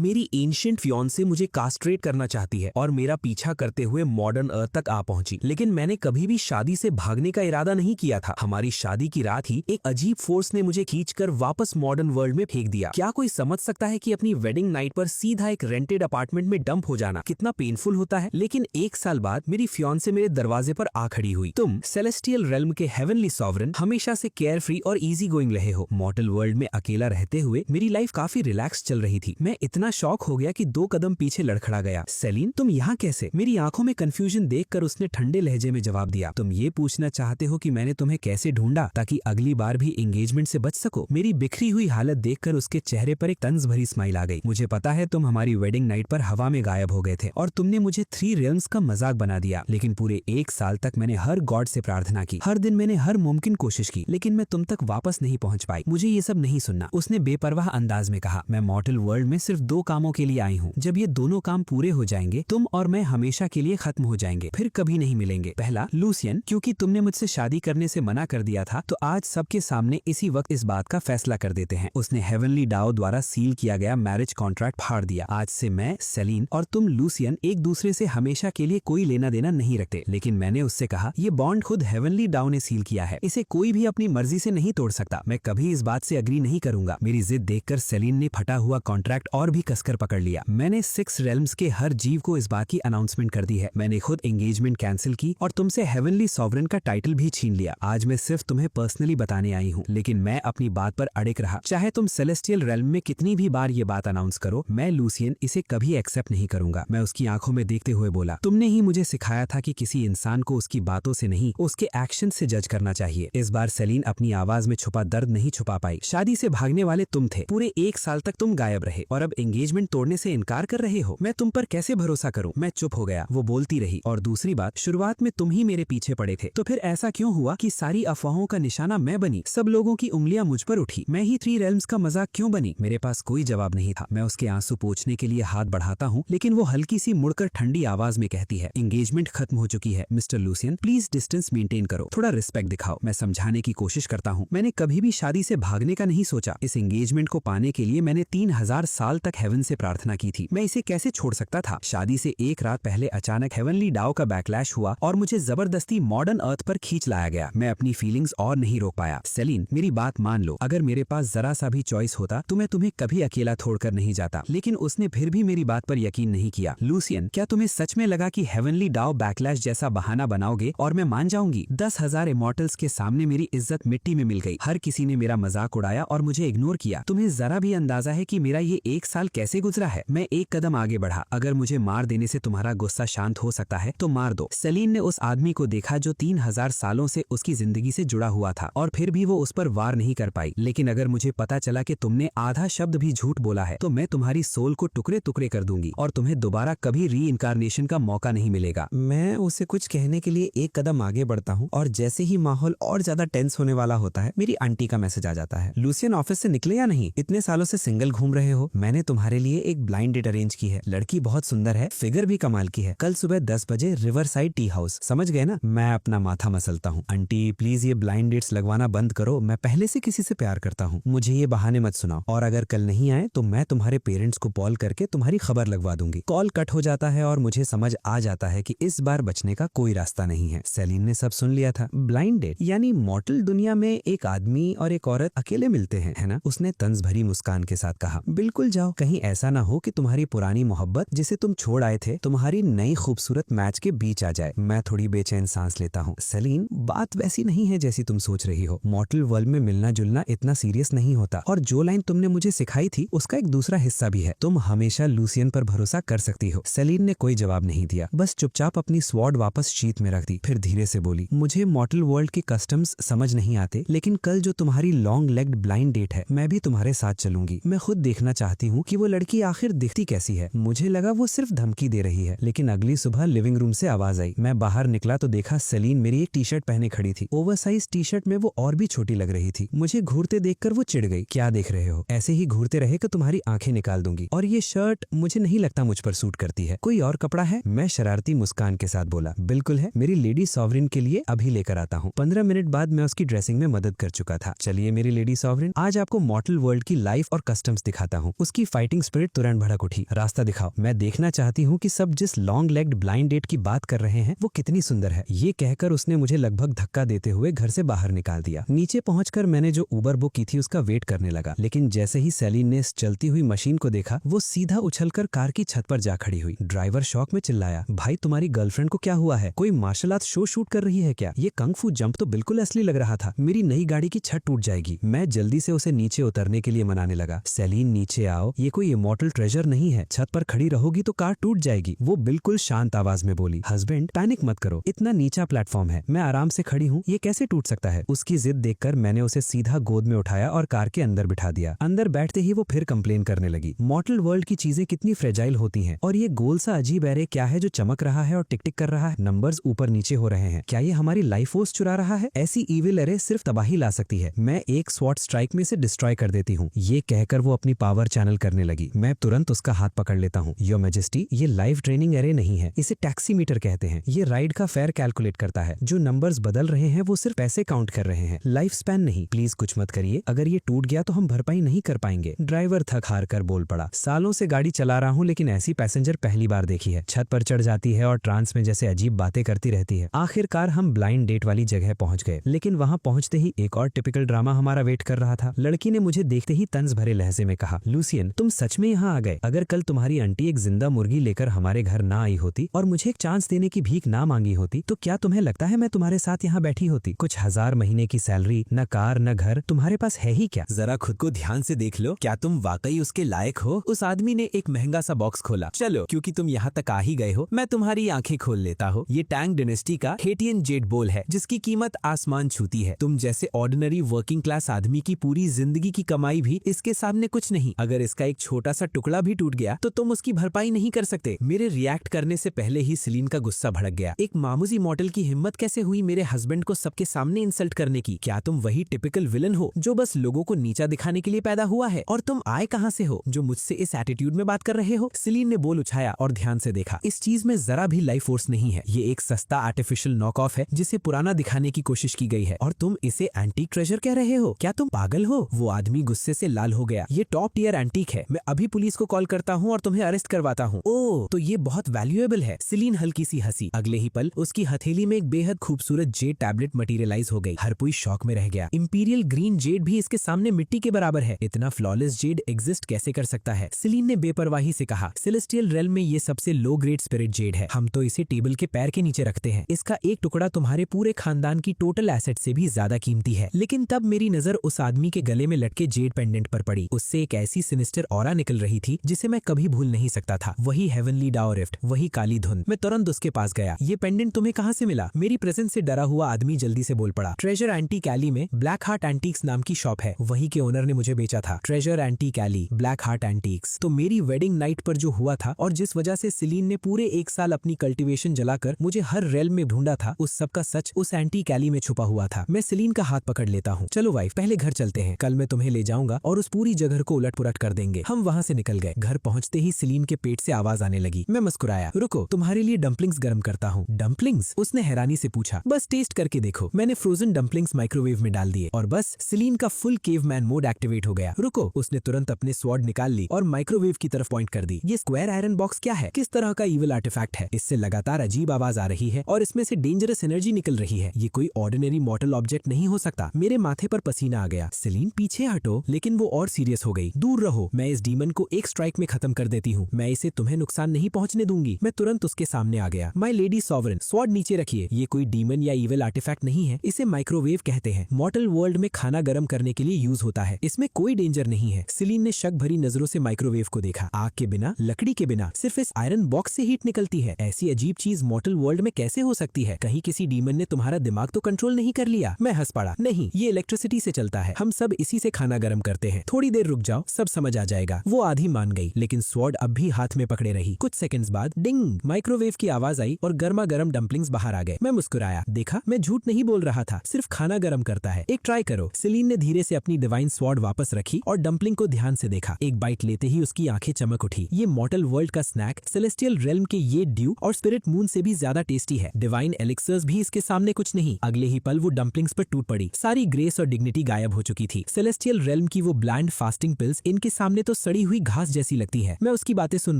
मेरी ancient fiance मुझे castrate करना चाहती है और मेरा पीछा करते हुए मॉडर्न अर्थ तक आ पहुंची। लेकिन मैंने कभी भी शादी से भागने का इरादा नहीं किया था। हमारी शादी की रात ही एक अजीब फोर्स ने मुझे खींचकर वापस मॉडर्न वर्ल्ड में फेंक दिया। क्या कोई समझ सकता है कि अपनी वेडिंग नाइट पर सीधा एक रेंटेड अपार्टमेंट में डंप हो जाना कितना पेनफुल होता है। लेकिन एक साल बाद मेरी फियांसे मेरे दरवाजे पर आ खड़ी हुई। तुम सेलेस्टियल रेल्म के हेवनली सॉवरन हमेशा से केयर फ्री और इजी गोइंग रहे हो। मॉडल वर्ल्ड में अकेला रहते हुए मेरी लाइफ काफी रिलैक्स चल रही थी। मैं इतना शॉक हो गया कि 2 कदम पीछे लड़खड़ा गया। सेलिन, तुम यहाँ कैसे? मेरी आंखों में कंफ्यूजन देखकर उसने ठंडे लहजे में जवाब दिया, तुम ये पूछना चाहते हो कि मैंने तुम्हें कैसे ढूंढा ताकि अगली बार भी एंगेजमेंट से बच सको? मेरी बिखरी हुई हालत देखकर उसके चेहरे पर एक तंज भरी स्माइल आ गई। मुझे पता है तुम हमारी वेडिंग नाइट पर हवा में गायब हो गए थे और तुमने मुझे 3 रेल्म्स का मजाक बना दिया। लेकिन पूरे 1 साल तक मैंने हर गॉड से प्रार्थना की, हर दिन मैंने हर मुमकिन कोशिश की, लेकिन मैं तुम तक वापस नहीं पहुंच पाई। मुझे ये सब नहीं सुनना। उसने बेपरवाह अंदाज में कहा, मैं मॉर्टल वर्ल्ड में सिर्फ 2 कामों के लिए आई हूँ। जब ये दोनों काम पूरे हो जाएंगे तुम और मैं हमेशा के लिए खत्म हो जाएंगे, फिर कभी नहीं मिलेंगे। पहला, लूसियन, क्योंकि तुमने मुझसे शादी करने से मना कर दिया था तो आज सबके सामने इसी वक्त इस बात का फैसला कर देते हैं। उसने हेवनली डाओ द्वारा सील किया गया मैरिज कॉन्ट्रैक्ट फाड़ दिया। आज से मैं, सेलिन और तुम लूसियन एक दूसरे से हमेशा के लिए कोई लेना देना नहीं रखते। लेकिन मैंने उससे कहा, ये बॉन्ड खुद हेवनली डाओ ने सील किया है, इसे कोई भी अपनी मर्जी से नहीं तोड़ सकता। मैं कभी इस बात से अग्री नहीं करूंगा। मेरी जिद देखकर सेलिन ने फटा हुआ कॉन्ट्रैक्ट और भी कसकर पकड़ लिया। मैंने 6 रेल्म्स के हर जीव को इस बात की अनाउंसमेंट कर दी है। मैंने खुद एंगेजमेंट कैंसिल की और तुमसे हेवनली सॉवरन का टाइटल भी छीन लिया। आज मैं सिर्फ तुम्हें पर्सनली बताने आई हूँ, लेकिन मैं अपनी बात पर अड़िग रहा। चाहे तुम सेलेस्टियल रेल्म में कितनी भी बार ये बात अनाउंस करो, मैं लूसियन इसे कभी एक्सेप्ट नहीं करूंगा। मैं उसकी आंखों में देखते हुए बोला, तुमने ही मुझे सिखाया था कि किसी इंसान को उसकी बातों से नहीं उसके एक्शन से जज करना चाहिए। इस बार सेलिन अपनी आवाज में छुपा दर्द नहीं छुपा पाई। शादी से भागने वाले तुम थे, पूरे 1 साल तक तुम गायब रहे और अब एंगेजमेंट तोड़ने से इनकार कर रहे हो। मैं तुम पर कैसे भरोसा करूं? मैं चुप हो गया। वो बोलती रही, और दूसरी बात, शुरुआत में तुम ही मेरे पीछे पड़े थे, तो फिर ऐसा क्यों हुआ कि सारी अफवाहों का निशाना मैं बनी? सब लोगों की उंगलियां मुझ पर उठी। मैं ही 3 रेल्म्स का मजाक क्यों बनी? मेरे पास कोई जवाब नहीं था। मैं उसके आंसू पोंछने के लिए हाथ बढ़ाता हूँ, लेकिन वो हल्की सी मुड़कर ठंडी आवाज में कहती है, एंगेजमेंट खत्म हो चुकी है mister Lucien, please distance maintain करो, थोड़ा रिस्पेक्ट दिखाओ। मैं समझाने की कोशिश करता हूँ, मैंने कभी भी शादी से भागने का नहीं सोचा। इस एंगेजमेंट को पाने के लिए मैंने 3000 साल तक हेवन से प्रार्थना की थी। मैं इसे कैसे छोड़ सकता था? शादी से 1 रात पहले अचानक हेवनली डाओ का बैकलैश हुआ और मुझे जबरदस्ती मॉडर्न अर्थ पर खींच लाया गया। मैं अपनी फीलिंग्स और नहीं रोक पाया। सेलिन, मेरी बात मान लो, अगर मेरे पास जरा सा भी चॉइस होता तो मैं तुम्हें कभी अकेला छोड़कर नहीं जाता। लेकिन उसने फिर भी मेरी बात पर यकीन नहीं किया। लूसियन, क्या तुम्हें सच में लगा कि हेवनली डाओ बैकलैश जैसा बहाना बनाओगे और मैं मान जाऊंगी? 10,000 इमॉर्टल्स के सामने मेरी इज्जत मिट्टी में मिल गई। हर किसी ने मेरा मजाक उड़ाया और मुझे इग्नोर किया। तुम्हें जरा भी अंदाजा है कि मेरा ये 1 साल कैसे गुजरा है? मैं एक कदम आगे बढ़ा। अगर मुझे मार देने से तुम्हारा गुस्सा शांत हो सकता है तो मार दो। सेलिन ने उस आदमी को देखा जो 3000 सालों से उसकी जिंदगी से जुड़ा हुआ था और फिर भी वो उस पर वार नहीं कर पाई। लेकिन अगर मुझे पता चला कि तुमने आधा शब्द भी झूठ बोला है तो मैं तुम्हारी सोल को टुकड़े टुकड़े कर दूंगी और तुम्हें दोबारा कभी री इनकारनेशन का मौका नहीं मिलेगा। मैं उसे कुछ कहने के लिए एक कदम आगे बढ़ता हूँ और जैसे ही माहौल और ज्यादा टेंस होने वाला होता है, मेरी आंटी का मैसेज आ जाता है, लूसियन ऑफिस से निकले या नहीं? इतने सालों से सिंगल घूम रहे हो? मैंने तुम्हारे लिए एक ब्लाइंड डेट अरेंज की है। लड़की बहुत सुंदर है, फिगर भी कमाल की है। कल सुबह 10 बजे रिवर साइड टी हाउस, समझ गए ना? मैं अपना माथा मसलता हूँ। आंटी प्लीज ये ब्लाइंड डेट्स लगवाना बंद करो, मैं पहले से किसी से प्यार करता हूँ, मुझे ये बहाने मत सुनाओ। और अगर कल नहीं आए तो मैं तुम्हारे पेरेंट्स को कॉल करके तुम्हारी खबर लगवा दूंगी। कॉल कट हो जाता है और मुझे समझ आ जाता है कि इस बार बचने का कोई रास्ता नहीं है। सेलिन ने सब सुन लिया था। ब्लाइंड डेट यानी मॉर्टल दुनिया में एक आदमी और एक औरत अकेले मिलते हैं, है ना? उसने तंज भरी मुस्कान के साथ कहा, बिल्कुल जाओ। कहीं ऐसा ना हो कि तुम्हारी पुरानी मोहब्बत जिसे तुम छोड़ आए थे तुम्हारी नई खूबसूरत मैच के बीच आ जाए। मैं थोड़ी बेचैन सांस लेता हूँ। सेलिन, बात वैसी नहीं है जैसी तुम सोच रही हो। मॉर्टल वर्ल्ड में मिलना जुलना इतना सीरियस नहीं होता और जो लाइन तुमने मुझे सिखाई थी उसका एक दूसरा हिस्सा भी है। तुम हमेशा लूसियन पर भरोसा कर सकती हो। सेलिन ने कोई जवाब नहीं दिया, बस चुपचाप अपनी स्वॉर्ड वापस शीत में रख दी। फिर धीरे से बोली, मुझे मॉर्टल वर्ल्ड के कस्टम्स समझ नहीं आते, लेकिन कल जो तुम्हारी लॉन्ग लेग्ड ब्लाइंड डेट है मैं भी तुम्हारे साथ चलूंगी। मैं खुद देखना चाहती हूँ कि वो लड़की आखिर दिखती कैसी है। मुझे लगा वो सिर्फ धमकी दे रही है, लेकिन अगली सुबह लिविंग रूम से आवाज आई। मैं बाहर निकला तो देखा सेलिन मेरी एक टी शर्ट पहने खड़ी थी। ओवरसाइज टी शर्ट में वो और भी छोटी लग रही थी। मुझे घूरते देखकर वो चिढ़ गई। क्या देख रहे हो? ऐसे ही घूरते रहे तो तुम्हारी आंखें निकाल दूंगी। और ये शर्ट मुझे नहीं लगता मुझ पर सूट करती है, कोई और कपड़ा है? मैं शरारती मुस्कान के साथ बोला, बिल्कुल है, मेरी लेडी सॉवरिन के लिए अभी लेकर आता हूँ। 15 मिनट बाद मैं उसकी ड्रेसिंग में मदद कर चुका था। चलिए मेरी लेडी सॉवरिन, आज आपको मॉर्टल वर्ल्ड की लाइफ और कस्टम्स दिखाता हूँ। उसकी फाइटिंग फाइटिंग स्पिरिट तुरंत भड़क उठी। रास्ता दिखाओ, मैं देखना चाहती हूँ कि सब जिस लॉन्ग लेग्ड ब्लाइंड डेट की बात कर रहे हैं वो कितनी सुंदर है। ये कहकर उसने मुझे लगभग धक्का देते हुए घर से बाहर निकाल दिया। नीचे पहुंचकर मैंने जो उबर बुक की थी उसका वेट करने लगा, लेकिन जैसे ही सेलिन ने इस चलती हुई मशीन को देखा वो सीधा उछलकर कार की छत पर जा खड़ी हुई। ड्राइवर शॉक में चिल्लाया, भाई तुम्हारी गर्लफ्रेंड को क्या हुआ है? कोई मार्शल आर्ट शो शूट कर रही है क्या? ये कंग फू जंप तो बिल्कुल असली लग रहा था। मेरी नई गाड़ी की छत टूट जाएगी। मैं जल्दी से उसे नीचे उतरने के लिए मनाने लगा। सेलिन नीचे आओ, ये कोई इमॉर्टल ट्रेजर नहीं है, छत पर खड़ी रहोगी तो कार टूट जाएगी। वो बिल्कुल शांत आवाज में बोली। हस्बैंड पैनिक मत करो, इतना नीचा प्लेटफॉर्म है, मैं आराम से खड़ी हूँ, ये कैसे टूट सकता है? उसकी जिद देखकर मैंने उसे सीधा गोद में उठाया और कार के अंदर बिठा दिया। अंदर बैठते ही वो फिर कंप्लेन करने लगी, मॉर्टल वर्ल्ड की चीजें कितनी फ्रेजाइल होती हैं, और ये गोल सा अजीब एरे क्या है जो चमक रहा है और टिक टिक कर रहा है? नंबर्स ऊपर नीचे हो रहे हैं, क्या ये हमारी लाइफ फोर्स चुरा रहा है? ऐसी इविल एरे सिर्फ तबाही ला सकती है, मैं एक स्वॉट स्ट्राइक में से डिस्ट्रॉय कर देती हूँ। ये कहकर वो अपनी पावर चैनल करने लगी। मैं तुरंत उसका हाथ पकड़ लेता हूँ। योर मैजेस्टी, ये लाइफ ट्रेनिंग एरे नहीं है, इसे टैक्सीमीटर कहते हैं। ये राइड का फेयर कैलकुलेट करता है। जो नंबर्स बदल रहे हैं वो सिर्फ पैसे काउंट कर रहे हैं, लाइफ स्पैन नहीं। प्लीज कुछ मत करिए, अगर ये टूट गया तो हम भरपाई नहीं कर पाएंगे। ड्राइवर थक हार कर बोल पड़ा, सालों से गाड़ी चला रहा हूँ लेकिन ऐसी पैसेंजर पहली बार देखी है। छत पर चढ़ जाती है और ट्रांस में जैसे अजीब बातें करती रहती है। आखिरकार हम ब्लाइंड डेट वाली जगह पहुंच गए, लेकिन वहां पहुंचते ही एक और टिपिकल ड्रामा हमारा वेट कर रहा था। लड़की ने मुझे देखते ही तंज भरे लहजे में कहा, लूसियन तुम सच में यहाँ आ गए? अगर कल तुम्हारी आंटी एक जिंदा मुर्गी लेकर हमारे घर ना आई होती और मुझे एक चांस देने की भीख ना मांगी होती तो क्या तुम्हें लगता है मैं तुम्हारे साथ यहाँ बैठी होती? कुछ 1000 महीने की सैलरी, न कार न घर, तुम्हारे पास है ही क्या? जरा खुद को ध्यान से देख लो, क्या तुम वाकई उसके लायक हो? उस आदमी ने एक महंगा सा बॉक्स खोला। चलो, क्योंकि तुम यहाँ तक आ ही गए हो, मैं तुम्हारी आंखें खोल लेता हूँ। ये टैंग डायनेस्टी का हेटियन जेड बोल है, जिसकी कीमत आसमान छूती है। तुम जैसे ऑर्डिनरी वर्किंग क्लास आदमी की पूरी जिंदगी की कमाई भी इसके सामने कुछ नहीं। अगर इसका एक छोटा सा टुकड़ा भी टूट गया तो तुम उसकी भरपाई नहीं कर सकते। मेरे रिएक्ट करने से पहले ही सेलिन का गुस्सा भड़क गया। एक मामूली मॉडल की हिम्मत कैसे हुई मेरे हस्बैंड को सबके सामने इंसल्ट करने की? क्या तुम वही टिपिकल विलन हो जो बस लोगों को नीचा दिखाने के लिए पैदा हुआ है? और तुम आए कहाँ से हो जो मुझसे इस एटीट्यूड में बात कर रहे हो? सेलिन ने बोल उछाया और ध्यान से देखा। इस चीज में जरा भी लाइफ फोर्स नहीं है, ये एक सस्ता आर्टिफिशियल नॉक ऑफ है जिसे पुराना दिखाने की कोशिश की गई है, और तुम इसे एंटीक ट्रेजर कह रहे हो? क्या तुम पागल हो? वो आदमी गुस्से से लाल हो गया। ये टॉप टियर एंटीक है, मैं अभी पुलिस को कॉल करता हूँ और तुम्हें अरेस्ट करवाता हूँ। ओह, तो ये बहुत वैल्यूएबल है। सेलिन हल्की सी हंसी। अगले ही पल उसकी हथेली में एक बेहद खूबसूरत जेड टैबलेट मटेरियलाइज हो गई। हर कोई शॉक में रह गया। इंपीरियल ग्रीन जेड भी इसके सामने मिट्टी के बराबर है। इतना फ्लॉलेस जेड एग्जिस्ट कैसे कर सकता है? सेलिन ने बेपरवाही से कहा, सेलेस्टियल रेल्म में ये सबसे लो ग्रेड स्पिरिट जेड है, हम तो इसे टेबल के पैर के नीचे रखते हैं। इसका एक टुकड़ा तुम्हारे पूरे खानदान की टोटल एसेट से भी ज्यादा कीमती है। लेकिन तब मेरी नजर उस आदमी के गले में लटके जेड पेंडेंट पर पड़ी। उससे एक ऐसी सिनिस्टर ऑरा निकल रही थी जिसे मैं कभी भूल नहीं सकता था। वही हेवनली डाओ रिफ्ट, वही काली धुन। मैं तुरंत उसके पास गया। ये पेंडेंट तुम्हें कहाँ से मिला? मेरी प्रेजेंस से डरा हुआ आदमी जल्दी से बोल पड़ा, ट्रेजर एंटीक एली में ब्लैक हार्ट एंटीक्स नाम की शॉप है, वही के ओनर ने मुझे बेचा था। Treasure Antique Alley, Black Heart Antiques. तो मेरी वेडिंग नाइट पर जो हुआ था और जिस वजह से सेलिन ने पूरे 1 साल अपनी कल्टीवेशन जलाकर मुझे हर रेल में ढूंढा था, उस सब का सच उस एंटीक एली में छुपा हुआ था। मैं सेलिन का हाथ पकड़ लेता हूँ। चलो वाइफ, पहले घर चलते हैं, कल मैं तुम्हें ले जाऊंगा और उस पूरी जगह को उलट पुलट कर देंगे। हम वहाँ से निकल गए। घर पहुँचते ही सेलिन के पेट से आवाज आने लगी। मैं मुस्कुराया। रुको, तुम्हारे लिए डम्पलिंग्स गर्म करता हूँ। डम्पलिंग्स? उसने हैरानी से पूछा। बस टेस्ट करके देखो। मैंने फ्रोजन डम्पलिंग्स माइक्रोवेव में डाल दिए और बस सेलिन का फुल केवमैन मोड एक्टिवेट हो गया। रुको, उसने तुरंत अपने स्वॉर्ड निकाल ली और माइक्रोवेव की तरफ पॉइंट कर दी। ये स्क्वायर आयरन बॉक्स क्या है? किस तरह का इविल आर्टिफैक्ट है? इससे लगातार अजीब आवाज आ रही है और इसमें से डेंजरस एनर्जी निकल रही है। ये कोई ऑर्डिनरी मॉर्टल ऑब्जेक्ट नहीं हो सकता। मेरे माथे पर पसीना आ गया। सेलिन पीछे हटो। लेकिन वो और सीरियस हो गई। दूर रहो, मैं इस डीमन को एक स्ट्राइक में खत्म कर देती हूँ। मैं इसे तुम्हें नुकसान नहीं पहुँचने दूंगी। मैं तुरंत उसके सामने आ गया। माय लेडी सॉवरेन, स्वॉर्ड नीचे रखिए। ये कोई डीमन या इविल आर्टिफैक्ट नहीं है, इसे माइक्रोवेव कहते हैं। मॉर्टल वर्ल्ड में खाना गर्म करने के लिए यूज होता है, इसमें कोई डेंजर नहीं है। सेलिन ने शक भरी नजरों से माइक्रोवेव को देखा। आग के बिना, लकड़ी के बिना, सिर्फ इस आयरन बॉक्स से हीट निकलती है। ऐसी अजीब चीज मॉर्टल वर्ल्ड में कैसे हो सकती है? कहीं किसी डीमन ने तुम्हारा दिमाग तो कंट्रोल नहीं कर लिया? मैं हंस पड़ा। नहीं, ये इलेक्ट्रिसिटी से चलता है, हम सब इसी से खाना गर्म करते हैं। थोड़ी देर रुक जाओ, सब समझ आ जाएगा। वो आधी मान गई, लेकिन स्वॉर्ड अब भी हाथ में पकड़े रही। कुछ सेकंड्स बाद डिंग, माइक्रोवेव की आवाज आई और गर्मा गर्म डम्पलिंग्स बाहर आ गए। मैं मुस्कुराया। देखा, मैं झूठ नहीं बोल रहा था, सिर्फ खाना गर्म करता है। एक ट्राई करो। सेलिन ने धीरे से अपनी डिवाइन स्वॉर्ड वापस रखी और डम्पलिंग को ध्यान से देखा। एक बाइट लेते ही उसकी आंखें चमक उठी। ये मॉर्टल वर्ल्ड का स्नैक सेलेस्टियल रेल्म के ये ड्यू और स्पिरिट मून से भी ज्यादा टेस्टी है। डिवाइन एलिक्सर्स भी इसके सामने कुछ नहीं। अगले ही पल वो डम्पलिंग्स पर टूट पड़ी। सारी ग्रेस और डिग्निटी गायब हो चुकी थी। सेलेस्टियल रेल्म की वो ब्लैंड फास्टिंग पिल्स इनके सामने तो सड़ी हुई घास जैसी लगती है। मैं उसकी बातें सुन